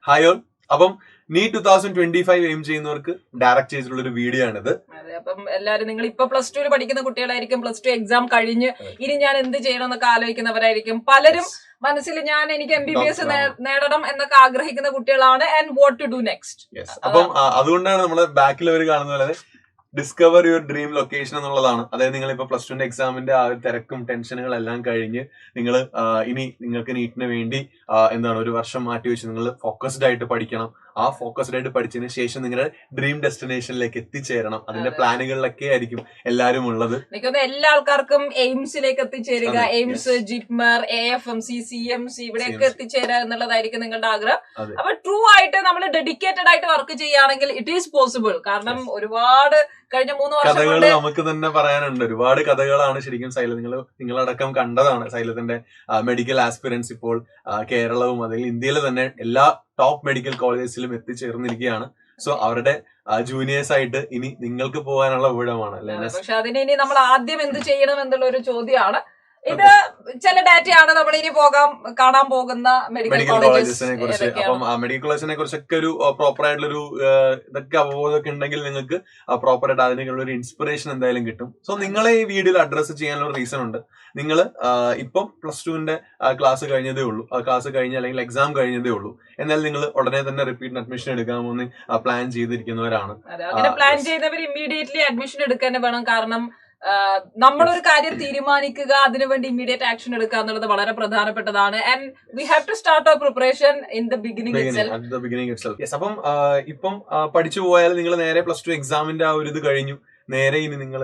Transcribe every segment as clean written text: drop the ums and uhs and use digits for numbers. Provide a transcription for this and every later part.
Hi all. അപ്പം NEET 2025 aim ചെയ്യുന്നവർക്ക് direct ചെയ്തിട്ടുള്ള ഒരു വീഡിയോ ആണിത്. അതെ, അപ്പം എല്ലാരും നിങ്ങൾ ഇപ്പൊ +2 പഠിക്കുന്ന കുട്ടികളായിരിക്കും, +2 എക്സാം കഴിഞ്ഞ് ഇനി ഞാൻ എന്ത് ചെയ്യണം എന്നൊക്കെ ആലോചിക്കുന്നവരായിരിക്കും. പലരും മനസ്സിൽ എനിക്ക് MBBS നേടണം എന്നൊക്കെ ആഗ്രഹിക്കുന്ന കുട്ടികളാണ്. And what to do next. അപ്പം അതുകൊണ്ടാണ് നമ്മള് ബാക്കിൽ അവർ കാണുന്ന പോലെ ഡിസ്കവർ യുവർ ഡ്രീം ലൊക്കേഷൻ എന്നുള്ളതാണ്. അതായത് നിങ്ങൾ ഇപ്പൊ +2 എക്സാമിന്റെ ആ ഒരു തിരക്കും ടെൻഷനുകളെല്ലാം കഴിഞ്ഞ് നിങ്ങൾ ഇനി നിങ്ങൾക്ക് നീറ്റിന് വേണ്ടി ഒരു വർഷം മാറ്റി വെച്ച് നിങ്ങൾ ഫോക്കസ്ഡ് ആയിട്ട് പഠിക്കണം. ആ ഫോക്കസ്ഡ് ആയിട്ട് പഠിച്ചതിന് ശേഷം നിങ്ങളുടെ ഡ്രീം ഡെസ്റ്റിനേഷനിലേക്ക് എത്തിച്ചേരണം. അതിന്റെ പ്ലാനുകളിലൊക്കെ ആയിരിക്കും എല്ലാവരും ഉള്ളത്. എനിക്കൊന്ന് എല്ലാ ആൾക്കാർക്കും എയിംസിലേക്ക് എത്തിച്ചേരുക, എയിംസ്, ജിപ്മർ, AFMC, CMC ഇവിടെയൊക്കെ എത്തിച്ചേരുക എന്നുള്ളതായിരിക്കും നിങ്ങളുടെ ആഗ്രഹം. അപ്പൊ ട്രൂ ആയിട്ട് നമ്മൾ ഡെഡിക്കേറ്റഡ് ആയിട്ട് വർക്ക് ചെയ്യുകയാണെങ്കിൽ ഇറ്റ് ഈസ് പോസിബിൾ. കാരണം ഒരുപാട് കഴിഞ്ഞ 3 വർഷം കഥകൾ നമുക്ക് തന്നെ പറയാനുണ്ട്. ഒരുപാട് കഥകളാണ് ശരിക്കും നിങ്ങളടക്കം കണ്ടതാണ്. സൈലത്തിന്റെ മെഡിക്കൽ ആസ്പിറൻസ് ഇപ്പോൾ കേരളവും അല്ലെങ്കിൽ ഇന്ത്യയിലെ തന്നെ എല്ലാ ടോപ്പ് മെഡിക്കൽ കോളേജസിലും എത്തിച്ചേർന്നിരിക്കുകയാണ്. സോ അവരുടെ ജൂനിയേഴ്സ് ആയിട്ട് ഇനി നിങ്ങൾക്ക് പോകാനുള്ള ഊഴമാണ് അല്ലെ? പക്ഷെ അതിന് ഇനി നമ്മൾ ആദ്യം എന്ത് ചെയ്യണം എന്നുള്ള ഒരു ചോദ്യമാണ്. ഇത് ചില ഡാറ്റയാണ് നമ്മൾ ഇനി കാണാൻ പോകുന്ന മെഡിക്കൽ കോളേജസിനെ കുറിച്ച്. അപ്പം മെഡിക്കൽ കോളേജിനെ കുറിച്ചൊക്കെ ഒരു പ്രോപ്പർ ആയിട്ടുള്ളൊരു ഇതൊക്കെ അവബോധമൊക്കെ ഉണ്ടെങ്കിൽ നിങ്ങൾക്ക് പ്രോപ്പർ ആയിട്ട് അതിനുള്ള ഒരു ഇൻസ്പിറേഷൻ എന്തായാലും കിട്ടും. സോ നിങ്ങളെ ഈ വീഡിയോയിൽ അഡ്രസ്സ് ചെയ്യാനുള്ള റീസൺ ഉണ്ട്. നിങ്ങൾ ഇപ്പം +2ന്റെ ക്ലാസ് കഴിഞ്ഞതേ ഉള്ളൂ, ക്ലാസ് കഴിഞ്ഞ അല്ലെങ്കിൽ എക്സാം കഴിഞ്ഞതേ ഉള്ളൂ. എന്നാൽ നിങ്ങൾ ഉടനെ തന്നെ റിപ്പീറ്റ് അഡ്മിഷൻ എടുക്കാമെന്ന് പ്ലാൻ ചെയ്തിരിക്കുന്നവരാണ്. അങ്ങനെ പ്ലാൻ ചെയ്തവർ ഇമ്മീഡിയറ്റ്ലി അഡ്മിഷൻ എടുക്കാൻ വേണം. കാരണം നമ്മളൊരു കാര്യം തീരുമാനിക്കുക, അതിനുവേണ്ടി ഇമ്മീഡിയറ്റ് ആക്ഷൻ എടുക്കുക എന്നുള്ളത് വളരെ പ്രധാനപ്പെട്ടതാണ്. And we have to start our preparation in the beginning itself. അപ്പം ഇപ്പം പഠിച്ചു പോയാൽ നിങ്ങൾ നേരെ +2 എക്സാമിന്റെ ആ ഒരു ഇത് കഴിഞ്ഞു, നേരെ ഇനി നിങ്ങൾ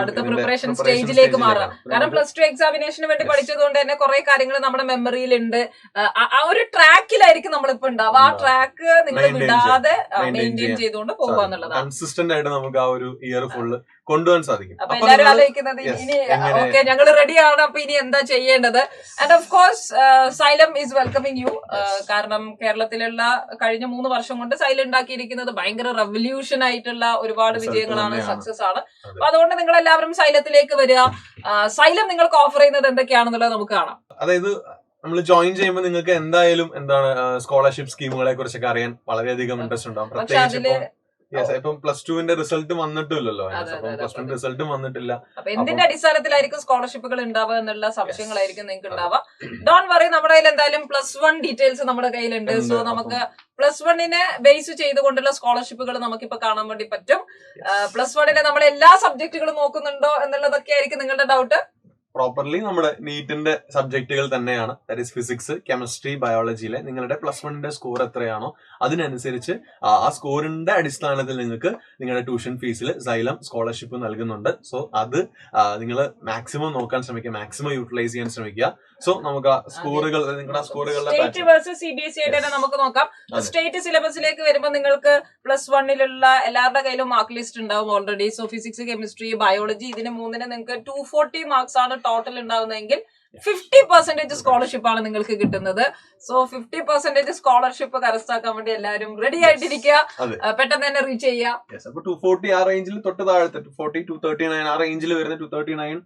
അടുത്ത പ്രിപ്പറേഷൻ സ്റ്റേജിലേക്ക് മാറാം. കാരണം +2 എക്സാമിനേഷന് വേണ്ടി പഠിച്ചതുകൊണ്ട് തന്നെ കുറെ കാര്യങ്ങൾ നമ്മുടെ മെമ്മറിയിലുണ്ട്. ആ ഒരു ട്രാക്കിലായിരിക്കും നമ്മളിപ്പോ ഉണ്ടാവുക. ആ ട്രാക്ക് നിങ്ങൾ വിടാതെ മെയിൻറ്റെയിൻ ചെയ്തുകൊണ്ട് പോകുക എന്നുള്ളതാണ്. കൺസിസ്റ്റന്റ് ആയിട്ട് നമുക്ക് ആ ഒരു ഇയർ ഫുള്ള് കൊണ്ടുപോകാൻ സാധിക്കും. അപ്പൊ എല്ലാവരും ആലോചിക്കുന്നത് ഇനി ഓക്കെ ഞങ്ങൾ റെഡിയാണ്, അപ്പൊ ഇനി എന്താ ചെയ്യേണ്ടത്? And of course xylem is welcoming U. കാരണം കേരളത്തിലുള്ള കഴിഞ്ഞ 3 വർഷം കൊണ്ട് സൈലം ഉണ്ടാക്കിയിരിക്കുന്നത് ഭയങ്കര റെവല്യൂഷൻ ആയിട്ടുള്ള ഒരുപാട് വിജയങ്ങളാണ്, സക്സസ് ആണ്. അപ്പൊ അതുകൊണ്ട് നിങ്ങൾ എല്ലാവരും സൈലത്തിലേക്ക് വരിക. സൈലം നിങ്ങൾക്ക് ഓഫർ ചെയ്യുന്നത് എന്തൊക്കെയാണെന്നുള്ളത് നമുക്ക് കാണാം. അതായത് നമ്മൾ ജോയിൻ ചെയ്യുമ്പോൾ നിങ്ങൾക്ക് എന്തായാലും സ്കോളർഷിപ്പ് സ്കീമുകളെ കുറിച്ചൊക്കെ അറിയാൻ വളരെയധികം ഇൻട്രസ്റ്റ് ഉണ്ടാവും. പ്രത്യേകിച്ച് ഇപ്പം +2ന്റെ റിസൾട്ട് വന്നിട്ടില്ലല്ലോ. +2 റിസൾട്ടും വന്നിട്ടില്ല. അപ്പൊ എന്തിന്റെ അടിസ്ഥാനത്തിലായിരിക്കും സ്കോളർഷിപ്പുകൾ ഉണ്ടാവുക എന്നുള്ള സംശയങ്ങളായിരിക്കും നിങ്ങൾക്ക് ഉണ്ടാവുക. ഡോൺ വറി, നമ്മുടെ കയ്യിൽ എന്തായാലും +1 ഡീറ്റെയിൽസ് നമ്മുടെ കയ്യിലുണ്ട്. സോ നമുക്ക് +1നെ ബേസ് ചെയ്തുകൊണ്ടുള്ള സ്കോളർഷിപ്പുകൾ നമുക്കിപ്പോ കാണാൻ വേണ്ടി പറ്റും. +1നെ നമ്മൾ എല്ലാ സബ്ജക്റ്റുകളും നോക്കുന്നുണ്ടോ എന്നുള്ളതൊക്കെ ആയിരിക്കും നിങ്ങളുടെ ഡൗട്ട്. പ്രോപ്പർലി നമ്മുടെ നീറ്റിന്റെ സബ്ജക്റ്റുകൾ തന്നെയാണ്. ദാറ്റ് ഈസ് ഫിസിക്സ്, കെമിസ്ട്രി, ബയോളജിയിലെ നിങ്ങളുടെ +1ന്റെ സ്കോർ എത്രയാണോ അതിനനുസരിച്ച് ആ സ്കോറിന്റെ അടിസ്ഥാനത്തിൽ നിങ്ങൾക്ക് നിങ്ങളുടെ ട്യൂഷൻ ഫീസിൽ സൈലം സ്കോളർഷിപ്പ് നൽകുന്നുണ്ട്. സോ അത് നിങ്ങൾ മാക്സിമം നോക്കാൻ ശ്രമിക്കുക, മാക്സിമം യൂട്ടിലൈസ് ചെയ്യാൻ ശ്രമിക്കുക. സോ നമുക്ക് ആ സ്കോറുകൾ, നിങ്ങളുടെ സ്കോറുകളുടെ സ്റ്റേറ്റ് വേഴ്സസ് CBSE ആയിട്ട് തന്നെ നമുക്ക് നോക്കാം. സ്റ്റേറ്റ് സിലബസിലേക്ക് വരുമ്പോൾ നിങ്ങൾക്ക് +1ലുള്ള എല്ലാവരുടെ കയ്യിലും മാർക്ക് ലിസ്റ്റ് ഉണ്ടാവും already. So physics, chemistry, biology ഇതിന് 3ന് നിങ്ങൾക്ക് 240 മാർക്സ് ആണ് ടോട്ടൽ ഉണ്ടാവുന്നതെങ്കിൽ 50% സ്കോളർഷിപ്പ് ആണ് നിങ്ങൾക്ക് കിട്ടുന്നത്. സോ 50% സ്കോളർഷിപ്പ് കരസ്ഥമാക്കാൻ വേണ്ടി എല്ലാവരും റെഡി ആയിട്ടിരിക്കുക, പെട്ടെന്ന് തന്നെ റീച്ച് ചെയ്യാം. 240 ആ റേഞ്ചിൽ തൊട്ട് താഴത്തെ 240, 239 ആ റേഞ്ചിൽ വരുന്ന 239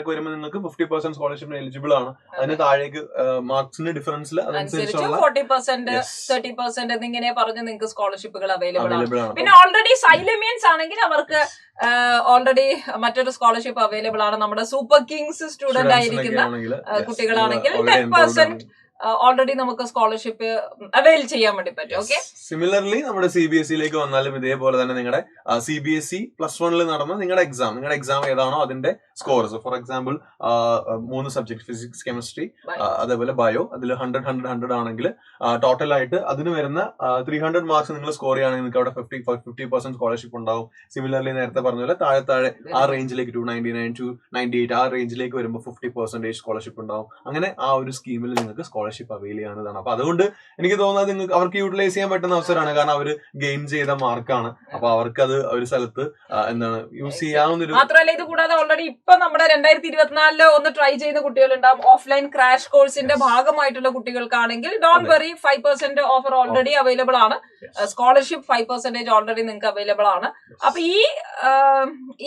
ഒക്കെ വരുമ്പോൾ നിങ്ങൾക്ക് 50% സ്കോളർഷിപ്പിന് എലിജിബിൾ ആണ്. അതിന് താഴേക്ക് മാർക്സിന്റെ ഡിഫറൻസിൽ അതനുസരിച്ചുള്ള 40%, 30% എന്നിങ്ങനെ പറഞ്ഞ് നിങ്ങൾക്ക് സ്കോളർഷിപ്പുകൾ അവൈലബിൾ ആണ്. പിന്നെ ഓൾറെഡി സൈലമിയൻസ് ആണെങ്കിൽ അവർക്ക് ഓൾറെഡി മറ്റൊരു സ്കോളർഷിപ്പ് അവൈലബിൾ ആണ്. നമ്മുടെ സൂപ്പർ കിങ്സ് സ്റ്റുഡന്റ് ആയിരിക്കുന്ന കുട്ടികളാണെങ്കിൽ 10% ഓൾറെഡി നമുക്ക് സ്കോളർഷിപ്പ് അവൈൽ ചെയ്യാൻ വേണ്ടി പറ്റും. ഓക്കെ, സിമിലർലി നമ്മുടെ CBSEയിലേക്ക് വന്നാലും ഇതേപോലെ തന്നെ നിങ്ങളുടെ CBSE +1ൽ നടന്ന നിങ്ങളുടെ എക്സാം ഏതാണോ അതിന്റെ scores, for example 3 subject physics, chemistry, അതേപോലെ ബയോ, അതിൽ 100 ആണെങ്കിൽ ടോട്ടൽ ആയിട്ട് അതിന് വരുന്ന 300 മാർക്സ് നിങ്ങൾ സ്കോർ ചെയ്യുകയാണെങ്കിൽ നിങ്ങൾക്ക് അവിടെ 50% സ്കോളർഷിപ്പ് ഉണ്ടാവും. സിമിലർലി നേരത്തെ പറഞ്ഞ പോലെ താഴെ ആ റേഞ്ചിലേക്ക് 299, 298 ആ റേഞ്ചിലേക്ക് വരുമ്പോൾ 50% സ്കോളർഷിപ്പ് ഉണ്ടാവും. അങ്ങനെ ആ ഒരു സ്കീമിൽ നിങ്ങൾക്ക് സ്കോളർഷിപ്പ് അവൈൽ ചെയ്യാവുന്നതാണ്. അപ്പൊ അതുകൊണ്ട് എനിക്ക് തോന്നുന്നത് നിങ്ങൾക്ക് അവർക്ക് യൂട്ടിലൈസ് ചെയ്യാൻ പറ്റുന്ന അവസരമാണ്. കാരണം അവർ ഗെയിൻ ചെയ്ത മാർക്കാണ്. അപ്പൊ അവർക്കത് ഒരു സ്ഥലത്ത് യൂസ് ചെയ്യാവുന്നൊരു. മാത്രമല്ല ഇത് കൂടാതെ ഓൾറെഡി ഇപ്പൊ നമ്മുടെ 2024 ഒന്ന് ട്രൈ ചെയ്യുന്ന കുട്ടികളുണ്ടാവും. ഓഫ്ലൈൻ ക്രാഷ് കോഴ്സിന്റെ ഭാഗമായിട്ടുള്ള കുട്ടികൾക്കാണെങ്കിൽ don't worry, 5% offer already available ആണ്. സ്കോളർഷിപ്പ് 5% ഓൾറെഡി നിങ്ങൾക്ക് അവൈലബിൾ ആണ്. അപ്പൊ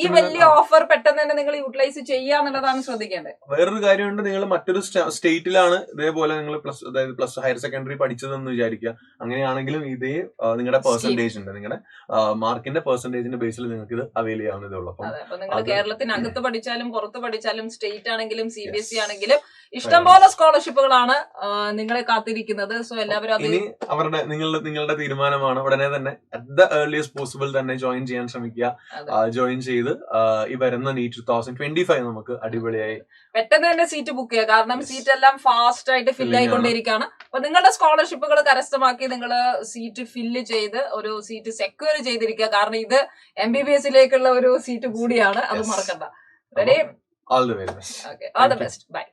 ഈ വലിയ ഓഫർ പെട്ടെന്ന് തന്നെ നിങ്ങൾ യൂട്ടിലൈസ് ചെയ്യുക എന്നുള്ളതാണ് ശ്രദ്ധിക്കേണ്ടത്. വേറൊരു കാര്യമുണ്ട്, നിങ്ങൾ മറ്റൊരു സ്റ്റേറ്റിലാണ് ഇതേപോലെ നിങ്ങൾ അതായത് പ്ലസ് ഹയർ സെക്കൻഡറി പഠിച്ചതെന്ന് വിചാരിക്കുക. അങ്ങനെയാണെങ്കിലും ഇതേ നിങ്ങളുടെ പെർസെന്റേജ് ഉണ്ട്, നിങ്ങളുടെ മാർക്കിന്റെ പെർസെന്റേജിന്റെ ബേസിൽ നിങ്ങൾക്ക് ഇത് അവൈൽ ചെയ്യാവുന്നതേ ഉള്ളൂ. അപ്പൊ നിങ്ങൾ കേരളത്തിനകത്ത് പഠിച്ചാലും പുറത്ത് പഠിച്ചാലും സ്റ്റേറ്റ് ആണെങ്കിലും CBSE ആണെങ്കിലും ഇഷ്ടംപോലെ സ്കോളർഷിപ്പുകളാണ് നിങ്ങളെ കാത്തിരിക്കുന്നത്. സോ എല്ലാവരും ഇനി അവരുടെ നിങ്ങളുടെ തീരുമാനമാണ്. ഉടനെ തന്നെ അറ്റ് ദ ഏർലിയസ്റ്റ് പോസിബിൾ തന്നെ ജോയിൻ ചെയ്യാൻ ശ്രമിക്കുക. ജോയിൻ ചെയ്ത് ഈ വരുന്ന നീറ്റ് 2025 നമുക്ക് അടിപൊളിയായി പെട്ടെന്ന് തന്നെ സീറ്റ് ബുക്ക് ചെയ്യുക. കാരണം സീറ്റ് എല്ലാം ഫാസ്റ്റ് ആയിട്ട് ഫില്ല് ആയിക്കൊണ്ടിരിക്കുകയാണ്. അപ്പൊ നിങ്ങളുടെ സ്കോളർഷിപ്പുകൾ കരസ്ഥമാക്കി നിങ്ങൾ സീറ്റ് ഫില്ല് ചെയ്ത് ഒരു സീറ്റ് സെക്യൂർ ചെയ്തിരിക്കുക. കാരണം ഇത് MBBSലേക്കുള്ള ഒരു സീറ്റ് കൂടിയാണ്, അത് മറക്കണ്ട. Ready? All the very best. Okay, all the best. By.